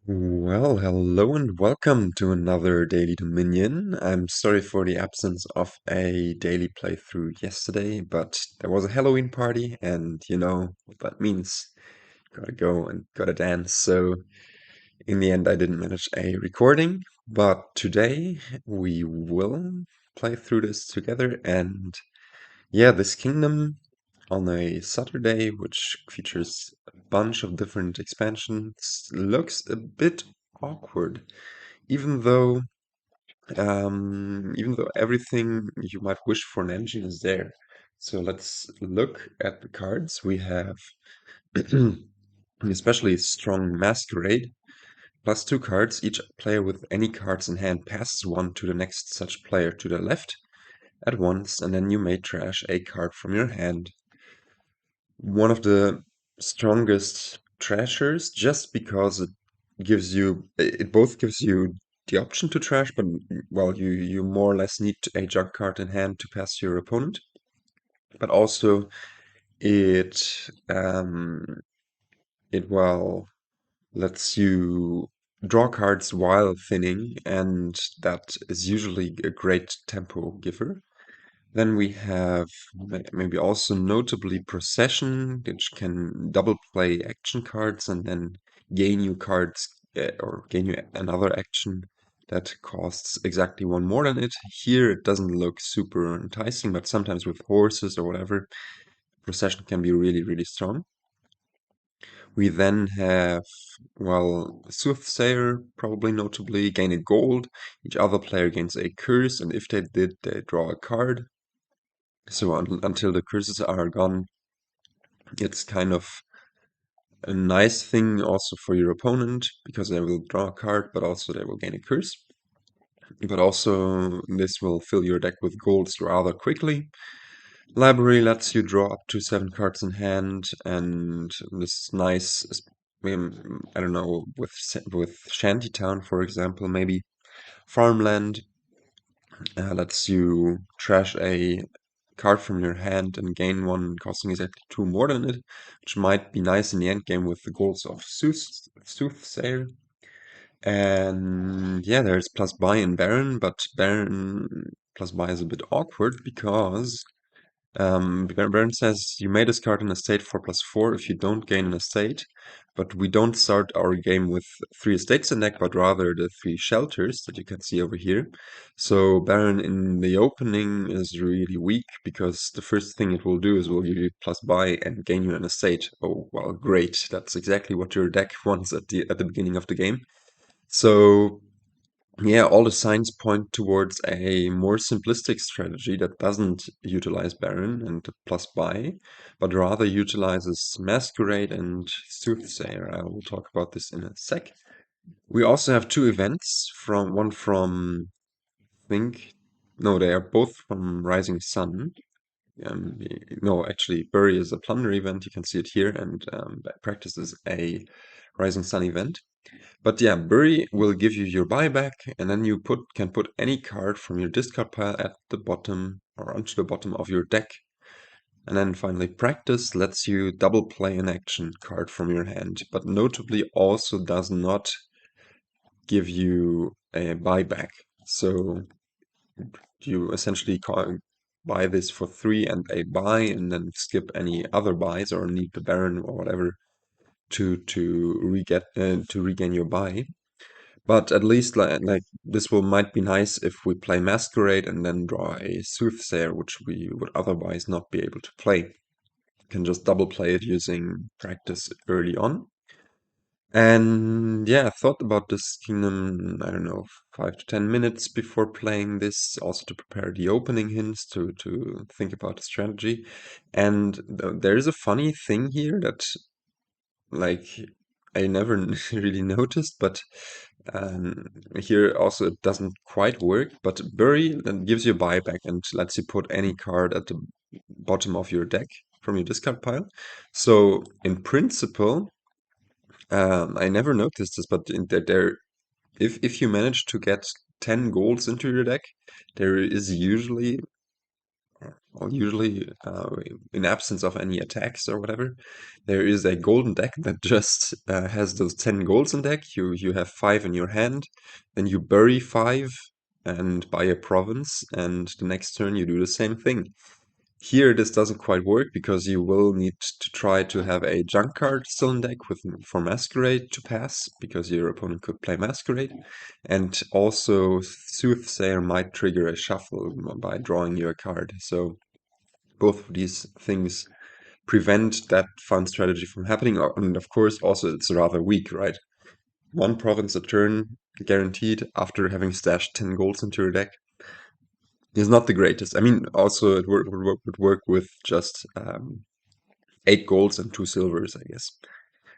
Well, hello and welcome to another Daily Dominion. I'm sorry for the absence of a daily playthrough yesterday, but there was a Halloween party, and you know what that means. Gotta go and gotta dance. So, in the end, I didn't manage a recording, but today we will play through this together. And yeah, this kingdom on a Saturday, which features a bunch of different expansions, looks a bit awkward. Even though, even though everything you might wish for an engine is there. So let's look at the cards. We have especially strong Masquerade, plus two cards. Each player with any cards in hand passes one to the next such player to the left at once, and then you may trash a card from your hand. One of the strongest trashers, just because it both gives you the option to trash, but well, you more or less need a junk card in hand to pass your opponent. But also it it well lets you draw cards while thinning, and that is usually a great tempo giver. Then we have maybe also notably Procession, which can double play action cards and then gain you cards or gain you another action that costs exactly one more than it. Here it doesn't look super enticing, but sometimes with horses or whatever, Procession can be really, really strong. We then have, well, Soothsayer, probably notably, gain a gold. Each other player gains a curse, and if they did, they draw a card. So until the curses are gone, it's kind of a nice thing also for your opponent because they will draw a card, but also they will gain a curse. But also this will fill your deck with golds rather quickly. Library lets you draw up to 7 cards in hand, and this is nice. I don't know, with Shantytown, for example, maybe Farmland lets you trash a card from your hand and gain one costing exactly 2 more than it, which might be nice in the end game with the goals of Soothsayer. And yeah, there's plus buy in Baron, but Baron plus buy is a bit awkward because Baron says you may discard an estate for +4 if you don't gain an estate, but we don't start our game with 3 estates in deck, but rather the 3 shelters that you can see over here. So Baron in the opening is really weak because the first thing it will do is will give you plus buy and gain you an estate. Oh, well, great. That's exactly what your deck wants at the beginning of the game. So yeah, all the signs point towards a more simplistic strategy that doesn't utilize Baron and the plus buy, but rather utilizes Masquerade and Soothsayer. I will talk about this in a sec. We also have 2 events from one from think no, they are both from Rising Sun. No, actually, Bury is a Plunder event. You can see it here, and Practice is a Rising Sun event. But yeah, Bury will give you your buyback, and then you can put any card from your discard pile at the bottom or onto the bottom of your deck. And then finally, Practice lets you double play an action card from your hand, but notably also does not give you a buyback. So you essentially buy this for 3 and a buy, and then skip any other buys or need the Baron or whatever to regain your buy. But at least like this will might be nice if we play Masquerade and then draw a Soothsayer, which we would otherwise not be able to play. You can just double play it using Practice early on. And yeah, I thought about this kingdom, I don't know, 5 to 10 minutes before playing this, also to prepare the opening hints, to think about the strategy. And there is a funny thing here that, like, I never really noticed, but here also it doesn't quite work. But Bury then gives you a buyback and lets you put any card at the bottom of your deck from your discard pile. So in principle, I never noticed this, but if you manage to get 10 golds into your deck, there is usually well, usually in absence of any attacks or whatever, there is a golden deck that just has those 10 golds in deck. You have 5 in your hand, then you bury 5 and buy a province, and the next turn you do the same thing. Here, this doesn't quite work because you will need to try to have a junk card still in deck for Masquerade to pass, because your opponent could play Masquerade. And also, Soothsayer might trigger a shuffle by drawing you a card. So, both of these things prevent that fun strategy from happening. And of course, also, it's rather weak, right? One province a turn guaranteed after having stashed 10 golds into your deck is not the greatest. I mean, also it would work with just 8 golds and 2 silvers, I guess,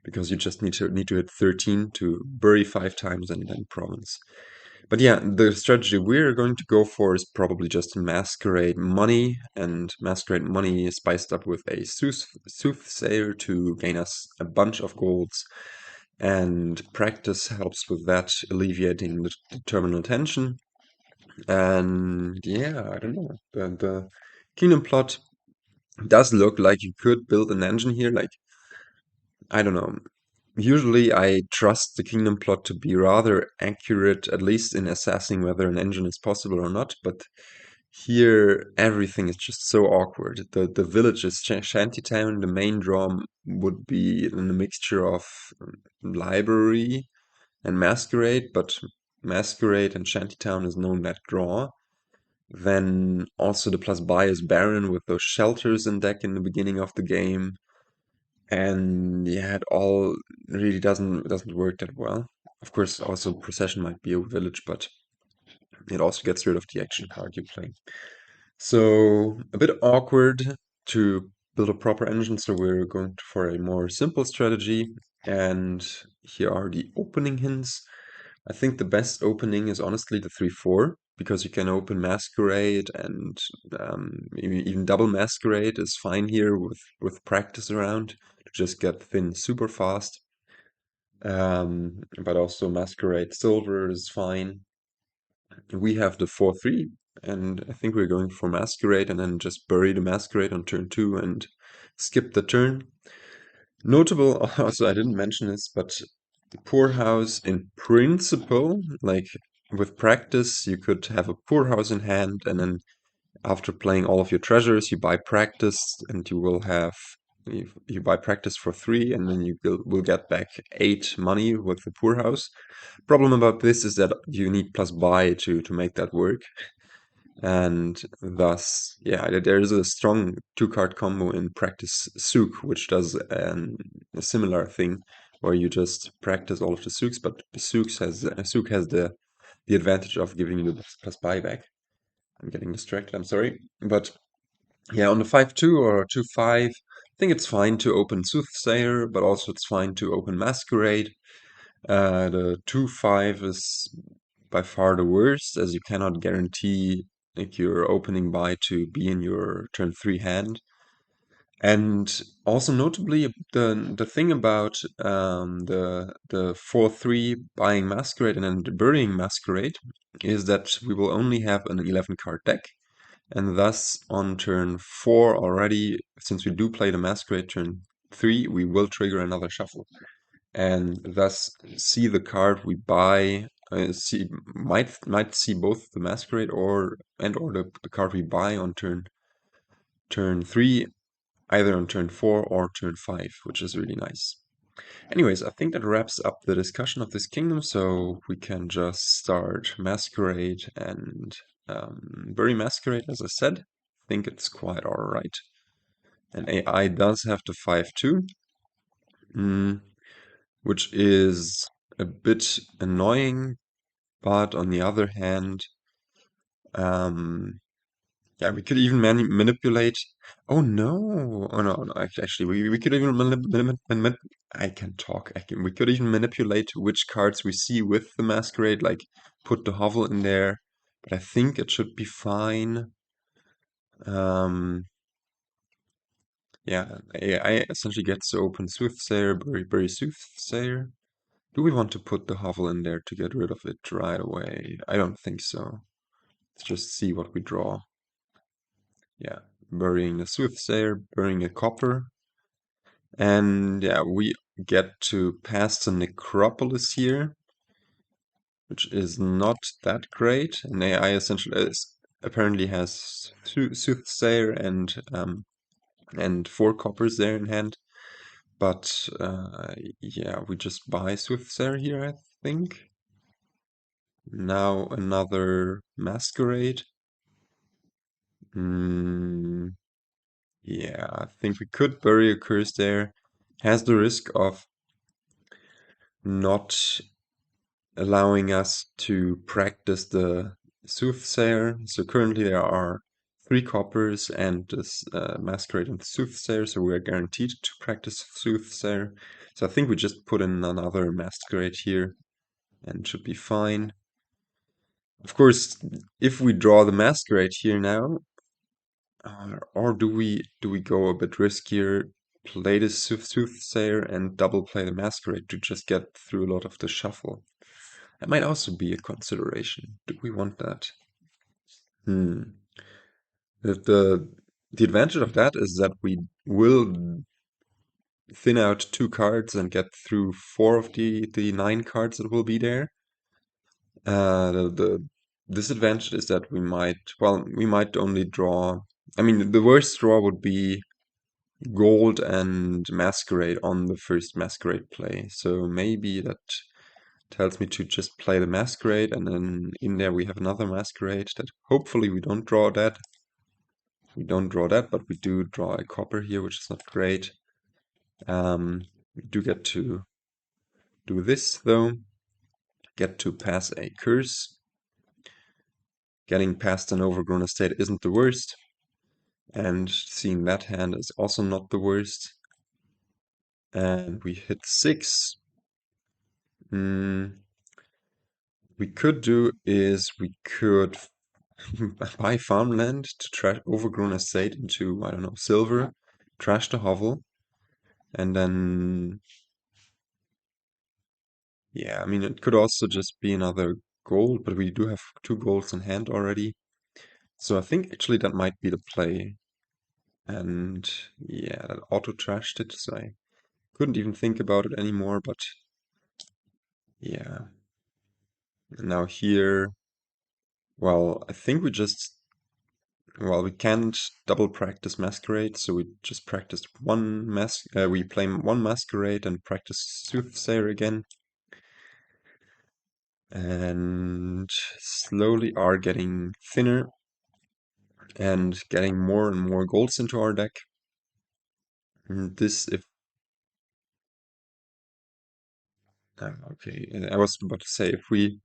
because you just need to hit 13 to bury 5 times and then province. But yeah, the strategy we're going to go for is probably just Masquerade Money, and Masquerade Money is spiced up with a Soothsayer to gain us a bunch of golds, and practice helps with that, alleviating the terminal tension. And yeah, I don't know. The kingdom plot does look like you could build an engine here. Like, I don't know. Usually I trust the kingdom plot to be rather accurate, at least in assessing whether an engine is possible or not. But here, everything is just so awkward. The village is Shanty Town. The main draw would be in a mixture of library and Masquerade, but Masquerade and Shantytown is known that draw. Then also the plus buy is Baron with those shelters in deck in the beginning of the game. And yeah, it all really doesn't work that well. Of course, also Procession might be a village, but it also gets rid of the action card you play. So a bit awkward to build a proper engine, so we're going for a more simple strategy. And here are the opening hints. I think the best opening is honestly the 3/4, because you can open Masquerade, and even double Masquerade is fine here with practice around to just get thin super fast. But also Masquerade Silver is fine. We have the 4/3, and I think we're going for Masquerade and then just bury the Masquerade on turn 2 and skip the turn. Notable, also I didn't mention this, but the poorhouse in principle, like with practice, you could have a poorhouse in hand, and then after playing all of your treasures, you buy practice, and you will have you buy practice for 3, and then you will get back 8 money with the poorhouse. Problem about this is that you need plus buy to make that work. And thus, yeah, there is a strong 2-card combo in Practice Sook, which does a similar thing where you just practice all of the Sooks, but the Sook has the advantage of giving you the plus buyback. I'm getting distracted, I'm sorry. But yeah, on the 5/2 or 2/5, I think it's fine to open Soothsayer, but also it's fine to open Masquerade. The 2/5 is by far the worst, as you cannot guarantee like your opening buy to be in your turn 3 hand. And also notably, the thing about the 4/3 buying Masquerade and then burying Masquerade is that we will only have an 11-card deck, and thus on turn 4 already, since we do play the Masquerade turn 3, we will trigger another shuffle, and thus see the card we buy. Might see both the Masquerade or the card we buy on turn 3, either on turn 4 or turn 5, which is really nice. Anyways, I think that wraps up the discussion of this kingdom, so we can just start Masquerade and bury Masquerade, as I said. I think it's quite alright. And AI does have the 5/2. Which is a bit annoying, but on the other hand, um, yeah, we could even manipulate. Oh no! Oh no! No, actually, we could even I can talk. We could even manipulate which cards we see with the Masquerade, like put the hovel in there. But I think it should be fine. Um, yeah, I essentially gets to open Soothsayer, bury Soothsayer. Do we want to put the hovel in there to get rid of it right away? I don't think so. Let's just see what we draw. Yeah, burying the Soothsayer, burying a copper. And yeah, we get to pass the Necropolis here, which is not that great. And AI essentially apparently has Soothsayer and 4 coppers there in hand. But yeah, we just buy Soothsayer here, I think. Now another Masquerade. Yeah, I think we could bury a curse there. Has the risk of not allowing us to practice the Soothsayer. So currently there are 3 coppers and this Masquerade and Soothsayer, so we are guaranteed to practice Soothsayer. So I think we just put in another Masquerade here and it should be fine. Of course, if we draw the Masquerade here now, or do we go a bit riskier, play the Soothsayer and double play the Masquerade to just get through a lot of the shuffle? That might also be a consideration. Do we want that? Hmm. The advantage of that is that we will thin out 2 cards and get through 4 of the 9 cards that will be there. The disadvantage is that we might only draw. I mean, the worst draw would be Gold and Masquerade on the first Masquerade play. So maybe that tells me to just play the Masquerade, and then in there we have another Masquerade that hopefully we don't draw that. We don't draw that, but we do draw a copper here, which is not great. We do get to do this, though. Get to pass a curse. Getting past an overgrown estate isn't the worst. And seeing that hand is also not the worst. And we hit 6. We could do is we could buy farmland to trash overgrown estate into, I don't know, silver, trash the hovel, and then, yeah, I mean, it could also just be another gold, but we do have 2 golds in hand already. So I think actually that might be the play. And yeah, that auto-trashed it, so I couldn't even think about it anymore, but yeah. And now here, well, I think we just, well, we can't double practice Masquerade, so we just practiced we play 1 Masquerade and practice Soothsayer again. And slowly are getting thinner and getting more and more golds into our deck. And this, if okay, I was about to say, if we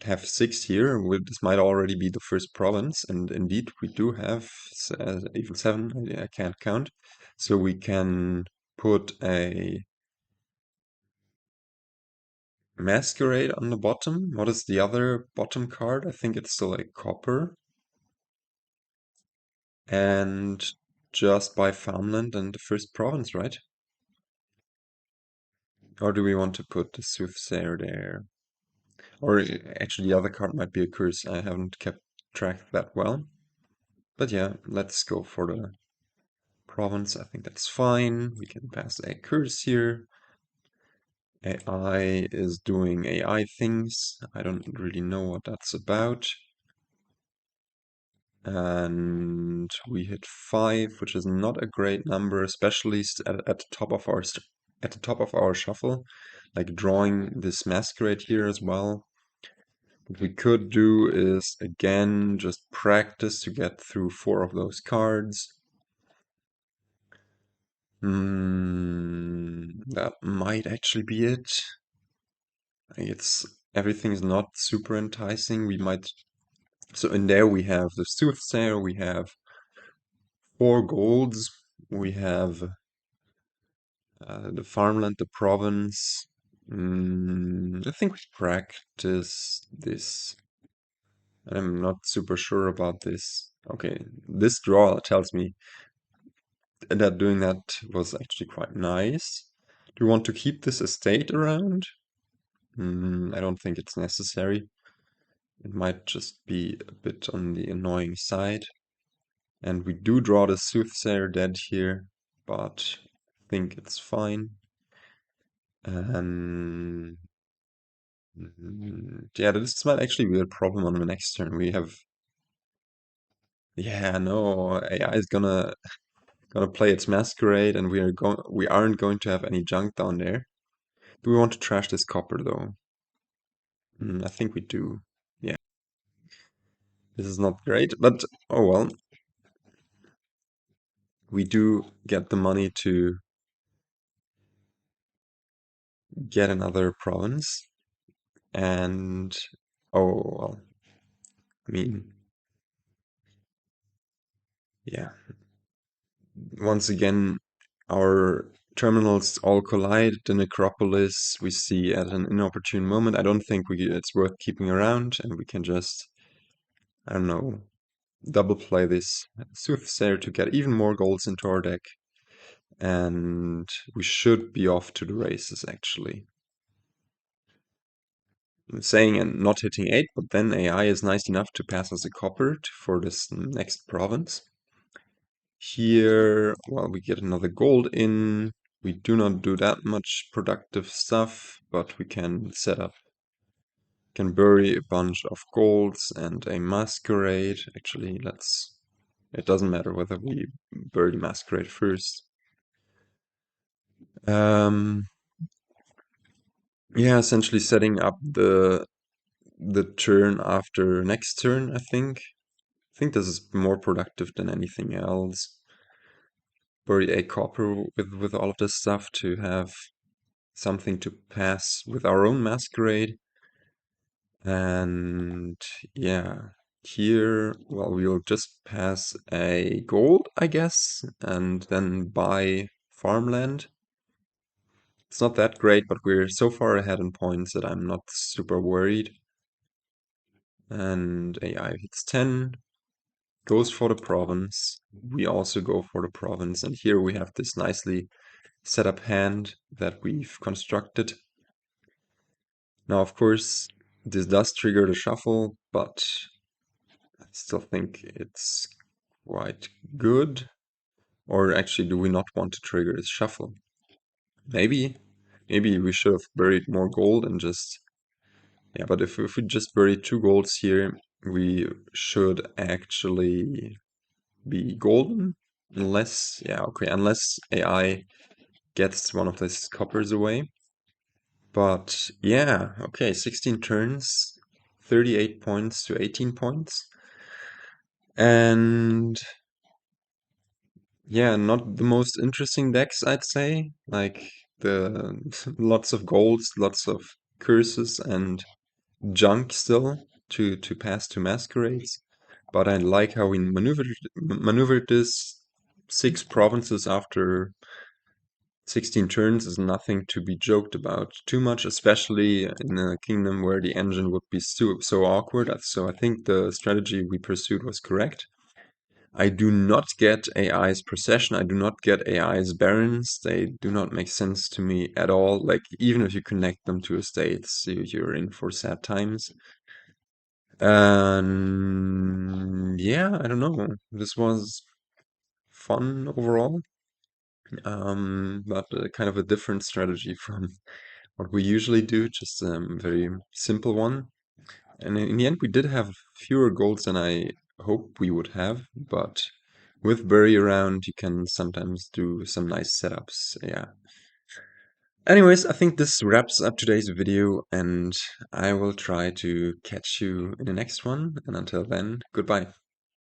have 6 here, this might already be the first province, and indeed we do have even 7, I can't count. So we can put a Masquerade on the bottom. What is the other bottom card? I think it's still a copper. And just buy Farmland and the first province, right? Or do we want to put the Soothsayer there? Or actually the other card might be a curse. I haven't kept track that well. But yeah, let's go for the province. I think that's fine. We can pass a curse here. AI is doing AI things. I don't really know what that's about. And we hit 5, which is not a great number, especially at the top of our shuffle. Like drawing this Masquerade here as well. What we could do is again just practice to get through 4 of those cards. That might actually be it. Everything's not super enticing. So in there we have the Soothsayer, we have 4 golds, we have the Farmland, the province. I think we practice this. I'm not super sure about this. Okay, this draw tells me that doing that was actually quite nice. Do you want to keep this estate around? I don't think it's necessary. It might just be a bit on the annoying side. And we do draw the Soothsayer dead here, but I think it's fine. And yeah, this might actually be a problem on the next turn. We have, yeah, no, AI is gonna play its Masquerade, and we aren't going to have any junk down there. Do we want to trash this copper though? I think we do. Yeah, this is not great, but oh well. We do get the money to get another province, and oh well. I mean, yeah. Once again, our terminals all collide. The necropolis we see at an inopportune moment. I don't think it's worth keeping around, and we can just, I don't know, double play this Soothsayer to get even more golds into our deck. And we should be off to the races, actually. I'm saying and not hitting 8, but then AI is nice enough to pass us a copper for this next province. Here, well, we get another gold in. We do not do that much productive stuff, but we can set up, can bury a bunch of golds and a Masquerade. Actually, it doesn't matter whether we bury the Masquerade first. Yeah, essentially setting up the turn after next turn, I think. I think this is more productive than anything else. Bury a copper with all of this stuff to have something to pass with our own Masquerade. And yeah, here, well, we'll just pass a gold, I guess, and then buy farmland. It's not that great, but we're so far ahead in points that I'm not super worried. And AI hits 10, goes for the province. We also go for the province, and here we have this nicely set up hand that we've constructed. Now, of course, this does trigger the shuffle, but I still think it's quite good. Or actually, do we not want to trigger this shuffle? Maybe. Maybe we should have buried more gold and just... Yeah, but if we just bury 2 golds here, we should actually be golden. Unless, yeah, okay, unless AI gets one of these coppers away. But yeah, okay, 16 turns, 38 points to 18 points. And yeah, not the most interesting decks, I'd say. Like the lots of golds, lots of curses and junk still to pass to Masquerades. But I like how we maneuvered this. 6 provinces after 16 turns is nothing to be joked about too much, especially in a kingdom where the engine would be so awkward. So I think the strategy we pursued was correct. I do not get AI's Procession. I do not get AI's Barons. They do not make sense to me at all. Like, even if you connect them to estates, you're in for sad times. And yeah, I don't know. This was fun overall. But kind of a different strategy from what we usually do, just a very simple one. And in the end, we did have fewer goals than I hoped we would have, but with Bury around, you can sometimes do some nice setups, yeah. Anyways, I think this wraps up today's video, and I will try to catch you in the next one. And until then, goodbye.